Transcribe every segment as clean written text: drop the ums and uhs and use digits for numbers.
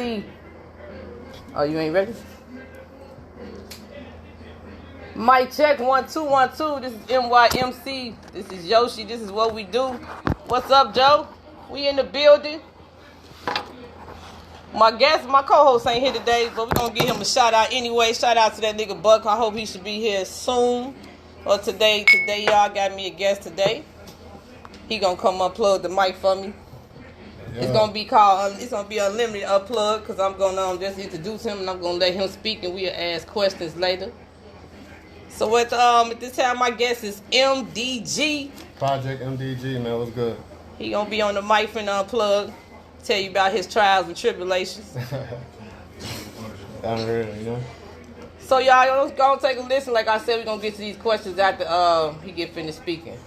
MC. Oh, you ain't ready? Mic check 1 2 1 2. This is MYMC. This is Yoshi. This is what we do. What's up, Joe? We in the building. My co-host ain't here today, but we're gonna give him a shout out anyway. Shout out to that nigga Buck. I hope he should be here soon. Or today. Today y'all got me a guest today. He gonna come unplug the mic for me. Yeah. It's gonna be unlimited unplug because I'm gonna just introduce him and I'm gonna let him speak and we'll ask questions later. So at this time my guest is MDG. Project MDG, man, what's good? He gonna be on the mic for the unplug. Tell you about his trials and tribulations. Down here, you know. So y'all gonna take a listen. Like I said, we're gonna get to these questions after he get finished speaking.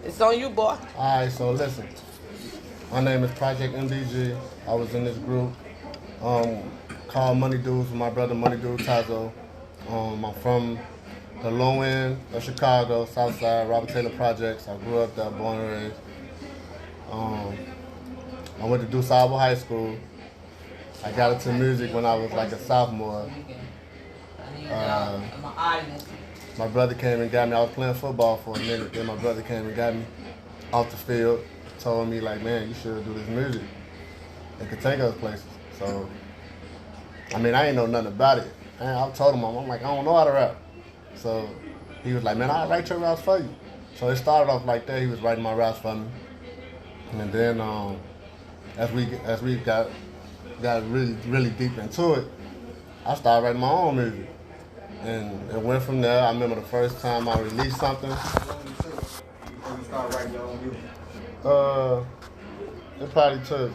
It's on you, boy. Alright, so listen. My name is Project MDG. I was in this group called Money Dudes with my brother Money Dude Tazo. I'm from the low end of Chicago, South Side, Robert Taylor Projects. I grew up there, born and raised. I went to DuSable High School. I got into music when I was like a sophomore. My brother came and got me. I was playing football for a minute. Then my brother came and got me off the field. Told me like, man, you should do this music. It could take us places. So, I mean, I ain't know nothing about it. And I told him, I'm like, I don't know how to rap. So he was like, man, I'll write your raps for you. So it started off like that. He was writing my raps for me. And then as we got really deep into it, I started writing my own music. And it went from there. I remember the first time I released something. Before you started writing your own music? It probably took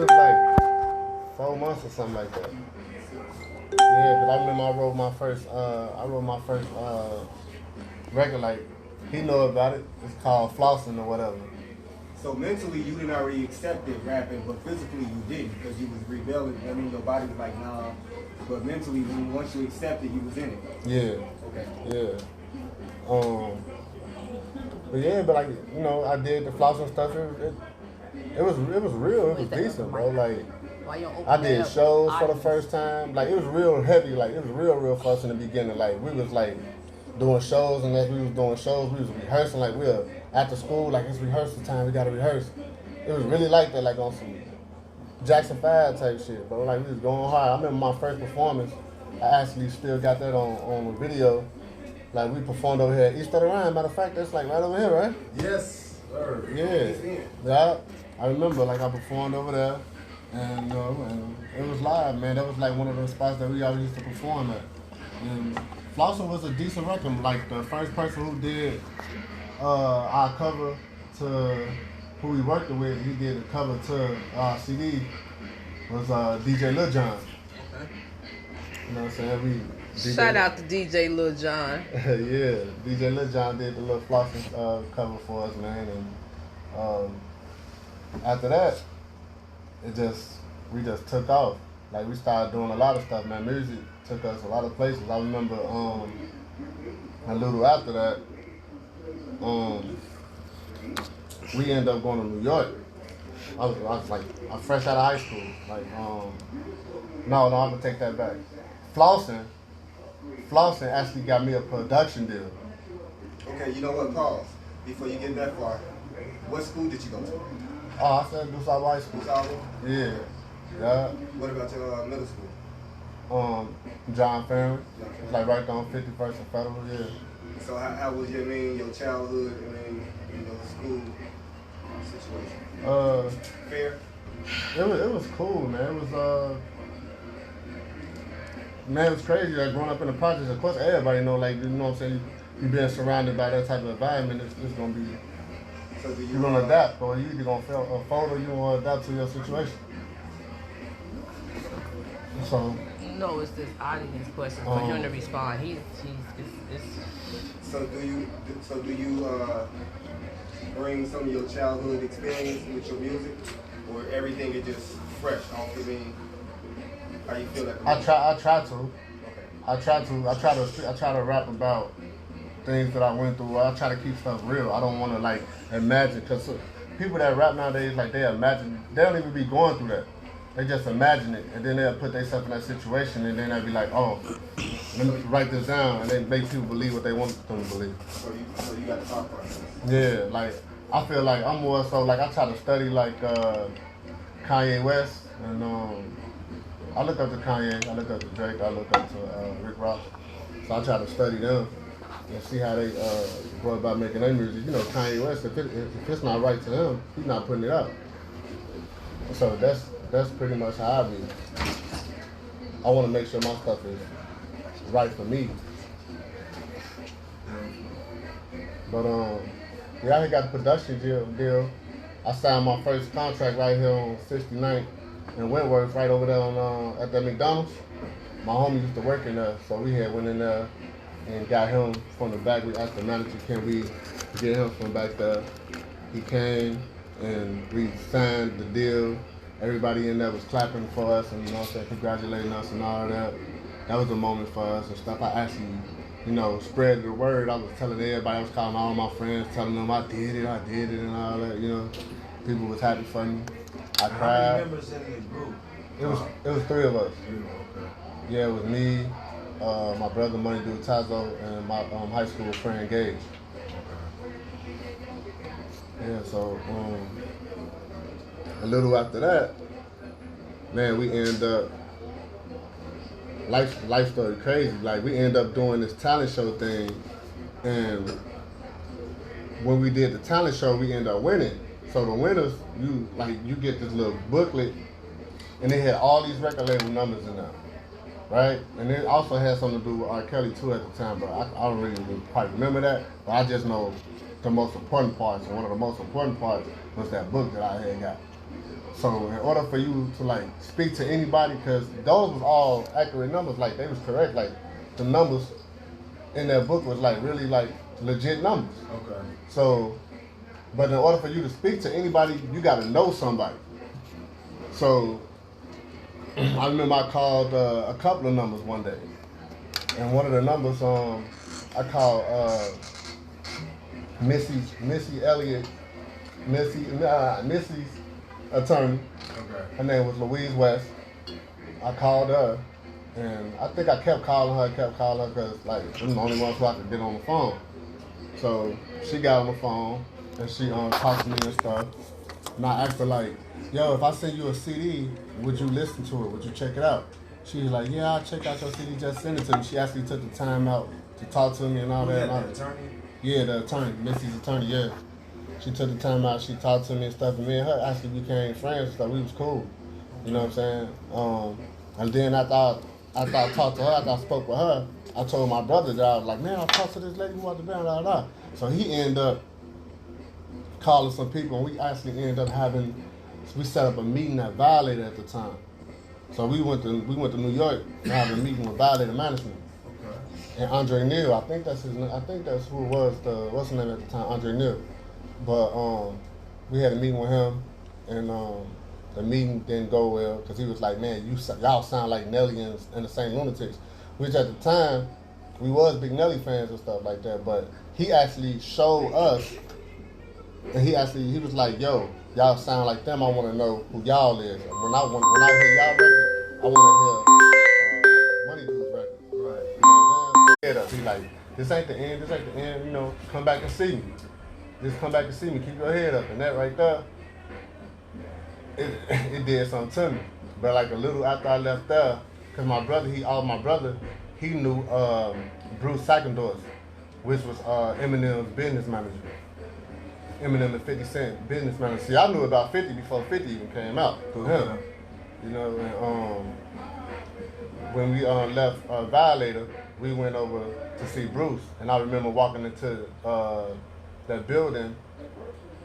like 4 months or something like that. Yeah, but I remember I wrote my first record, like, he knew about it. It's called Flossing or whatever. So mentally you didn't already accept it rapping, but physically you didn't because you was rebelling. I mean, your body was like, nah. But mentally, once you accepted, you was in it. Yeah. Okay. Yeah. But yeah, but like, you know, I did the Flossing stuff. It was real. It was decent, bro. Like, I did shows for the first time. Like, it was real heavy. Like, it was real for us in the beginning. Like, we was like doing shows, and as we was doing shows, we was rehearsing. Like, we were after school, like, it's rehearsal time. We gotta rehearse. It was really like that, like on some Jackson 5 type shit, bro. Like, we was going hard. I remember my first performance. I actually still got that on the video. Like, we performed over here at East of the Rhine. Matter of fact, that's like right over here, right? Yes, sir. Yeah. I remember, like, I performed over there, and it was live, man. That was like one of those spots that we always used to perform at. And Flossing was a decent record. Like, the first person who did our cover to who we worked with, he did a cover to our CD, was DJ Lil Jon. Okay. You know what I'm saying? Shout out to DJ Lil Jon. Yeah, DJ Lil Jon did the little Flossing cover for us, man. And after that, we just took off. Like, we started doing a lot of stuff, man. Music took us a lot of places. I remember a little after that, we ended up going to New York. I was like, I'm fresh out of high school. Like, no, I'm gonna take that back. Flossing actually got me a production deal. Okay, you know what? Pause. Before you get that far, what school did you go to? Oh, I said DuSable High School. DuSable? Yeah. What about your middle school? John Farron. It's like right down 51st and Federal, yeah. So how was your childhood, school situation? Fair? It was cool, man. It was man, it was crazy. Like, growing up in the projects, of course, everybody know, like, you know what I'm saying, you being surrounded by that type of environment, it's gonna be, so you're gonna adapt, or you either gonna fold or you gonna adapt to your situation. So, No, it's this audience question for him to respond. So do you bring some of your childhood experience with your music, or everything is just fresh? How you feel like? I try to. Okay. I try to rap about things that I went through. I try to keep stuff real. I don't want to like imagine, because people that rap nowadays, like, they imagine, they don't even be going through that. They just imagine it, and then they'll put themselves in that situation, and then they'll be like, oh, let me write this down, and then make people believe what they want them to believe. So you got the thought process. Yeah, like, I feel like I'm more so, like, I try to study, like, Kanye West, and I look up to Kanye, I look up to Drake, I look up to Rick Ross. So I try to study them and see how they go about making their music. You know, Kanye West, if it's not right to him, he's not putting it out. So that's pretty much how I be. I want to make sure my stuff is right for me. But yeah, I got a production deal. I signed my first contract right here on 69th in Wentworth, right over there on at that McDonald's. My homie used to work in there, so we had went in there and got him from the back. We asked the manager, can we get him from back there? He came and we signed the deal. Everybody in there was clapping for us and, you know what I'm saying, congratulating us and all that. That was a moment for us and stuff. I actually, you know, spread the word. I was telling everybody, I was calling all my friends, telling them I did it and all that, you know. People was happy for me. I cried. How many members in the group? It was 3 of us. Okay. Yeah, it was me, my brother Money Dude Tazo, and my high school friend Gage. Yeah, so a little after that, man, we end up life story crazy. Like, we end up doing this talent show thing, and when we did the talent show, we end up winning. So the winners, you get this little booklet, and they had all these record label numbers in there, right? And it also had something to do with R. Kelly too at the time, but I don't really quite remember that. But I just know the most important parts, and one of the most important parts was that book that I had got. So in order for you to like speak to anybody, because those was all accurate numbers, like they was correct, like the numbers in that book was like really like legit numbers. Okay. So, but in order for you to speak to anybody, you got to know somebody. So I remember I called a couple of numbers one day, and one of the numbers I called Missy's attorney. Okay. Her name was Louise West. I called her, and I think I kept calling her because like I'm the only one who I could get on the phone. So she got on the phone and she talked to me and stuff. And I asked her like, yo, if I send you a CD, would you listen to it? Would you check it out? She was like, yeah, I'll check out your CD, just send it to me. She actually took the time out to talk to me and all that. The attorney? Yeah, the attorney, Missy's attorney, yeah. She took the time out, she talked to me and stuff, and me and her actually became friends and stuff. We was cool. You know what I'm saying? And then after I talked to her, after I spoke with her, I told my brother that I was like, man, I talked to this lady who was the band, blah, blah. So he ended up calling some people, and we actually ended up we set up a meeting at Violator at the time. So we went to New York and had a meeting with Violator Management. Okay. And Andre Neal, I think that's who it was, what's his name at the time, Andre Neal. But we had a meeting with him, and the meeting didn't go well because he was like, man, y'all sound like Nelly and the St. Lunatics, which at the time, we was big Nelly fans and stuff like that, but he actually showed us, and he was like, yo, y'all sound like them, I want to know who y'all is. When I hear y'all record, I want to hear Money Dude's record. Right. You know what I'm saying? So, he like, this ain't the end, you know, come back and see me. Just come back and see me, keep your head up. And that right there, it did something to me. But like a little after I left there, because my brother, he knew Bruce Sackendorf, which was Eminem's business manager. Eminem and 50 Cent business manager. See, I knew about 50 before 50 even came out through him. You know, and when we left Violator, we went over to see Bruce. And I remember walking into that building,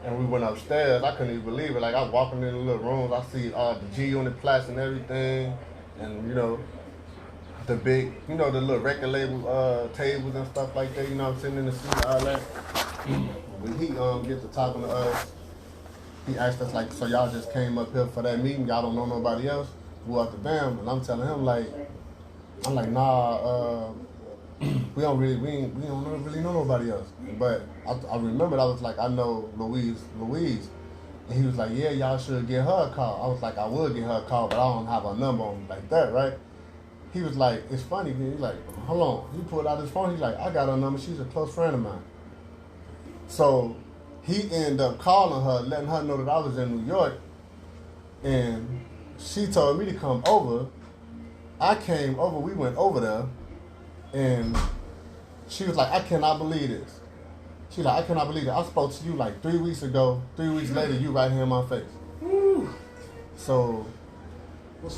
and we went upstairs. I couldn't even believe it. Like, I was walking in the little rooms, I see the G-Unit plaques and everything, and you know, the big, you know, the little record label tables and stuff like that. You know, I'm sitting in the seat, all that. When he gets to talking to us, he asked us like, so y'all just came up here for that meeting? Y'all don't know nobody else? Who out the band? And I'm telling him like, nah. We don't really know nobody else. But I remembered, I was like, I know Louise. And he was like, yeah, y'all should give her a call. I was like, I would give her a call, but I don't have her number on me like that, right? He was like, it's funny. He's like, hold on. He pulled out his phone. He's like, I got her number. She's a close friend of mine. So he ended up calling her, letting her know that I was in New York. And she told me to come over. I came over. We went over there. And she was like, I cannot believe this. She like, I cannot believe it. I spoke to you like 3 weeks ago. 3 weeks later, you right here in my face. So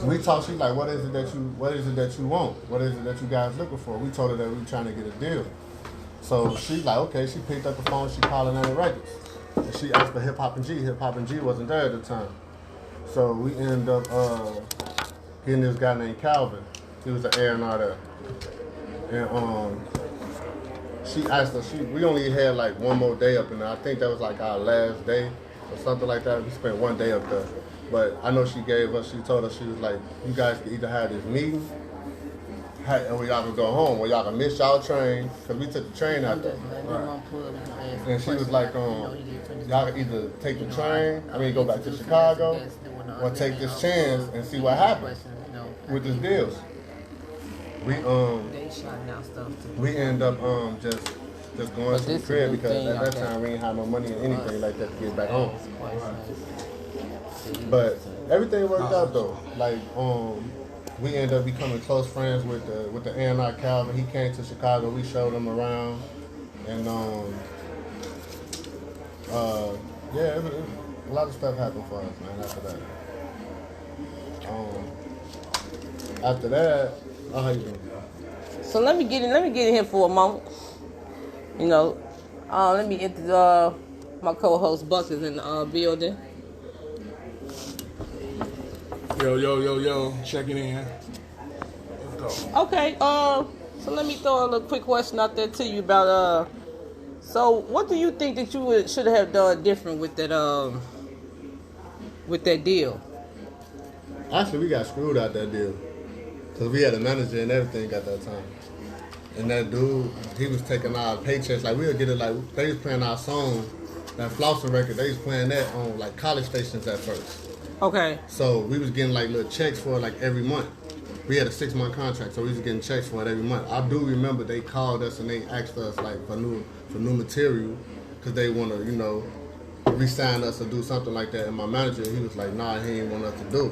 we talked. She like, what is it that you want? What is it that you guys looking for? We told her that we were trying to get a deal. So she like, okay. She picked up the phone. She calling Atlantic Records. And she asked for Hip Hop and G. Hip Hop and G wasn't there at the time. So we ended up getting this guy named Calvin. He was an A&R there. And she asked us, we only had like one more day up in there. I think that was like our last day or something like that. We spent one day up there. But I know she told us, she was like, you guys can either have this meeting or y'all can go home, or y'all can miss y'all train, because we took the train out there. Right. And she was like, y'all can either take the train, go back to Chicago, or take this chance and see what happens with this deal. We end up just going to the crib, because at that time we didn't have no money or anything like that to get back home. But everything worked out though. Like we ended up becoming close friends with the A&R Calvin. He came to Chicago. We showed him around, and yeah, a lot of stuff happened for us, man. After that, how you doing? So let me get in here for a moment. Let me enter my co-host Buck is in the building. Yo, checking in. Let's go. Okay, so let me throw a little quick question out there to you about so what do you think that you should have done different with that deal? Actually, we got screwed out that deal, because we had a manager and everything at that time. And that dude, he was taking our paychecks. Like, we would get it, like, they was playing our song, that Flossin record, they was playing that on, like, college stations at first. Okay. So we was getting, like, little checks for it, like, every month. We had a 6-month contract, so we was getting checks for it every month. I do remember they called us and they asked us, like, for new material, because they want to, re-sign us or do something like that. And my manager, he was like, nah, he ain't want us to do it.